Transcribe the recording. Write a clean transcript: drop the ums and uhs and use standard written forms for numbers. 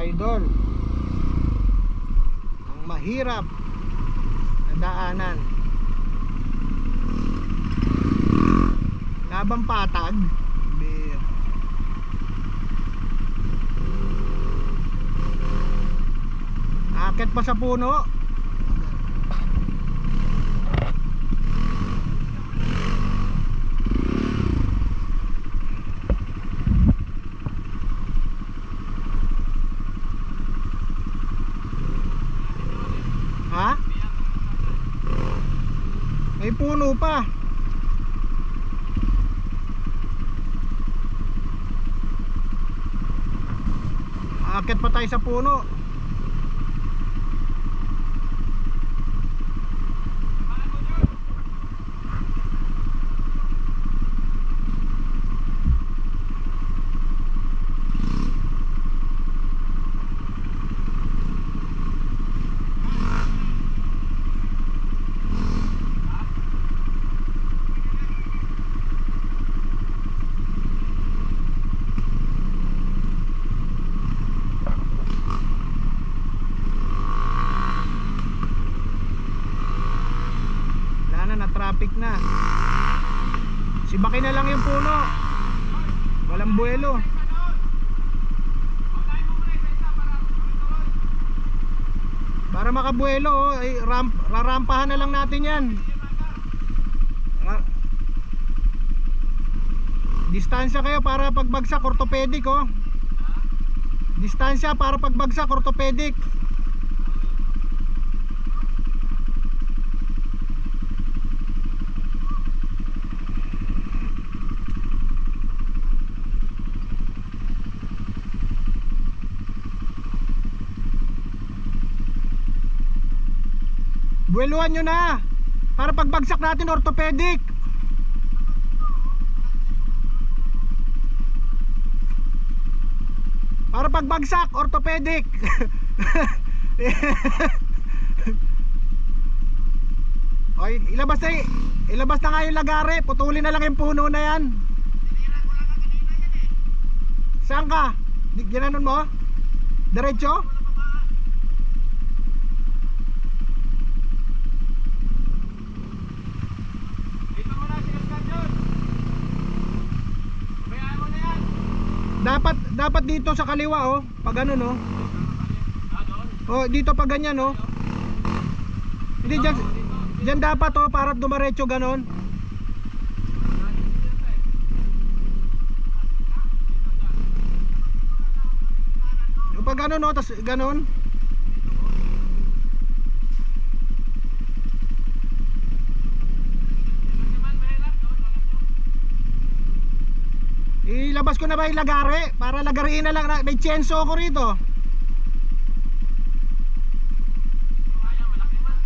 idol, ang mahirap na daanan. Labang patag. Akit pa sa puno. Ha? May puno pa. Akit pa tayo sa puno. Traffic na. Sibakin na lang yung puno. Walang buwelo. Para makabuwelo, ay rarampahan na lang natin yan. Distansya kayo para pagbagsak orthopedic, oh. Distansya para pagbagsak orthopedic. Buweluhan nyo na para pagbagsak natin orthopedic. Para pagbagsak orthopedic. Oy, ilabas na nga yung lagare. Putulin na lang yung puno na yan. Saan ka? Ginanon mo? Diretso? Dapat dito sa kaliwa, oh. Pag ano, no. Oh, dito pag ganyan, oh. Hindi diyan dapat, oh, para dumiretso ganon. Pag ano, no, tas ganon. Ilabas ko na ba yung lagare? Para lagariin na lang. May chainsaw ko rito. Malaki man.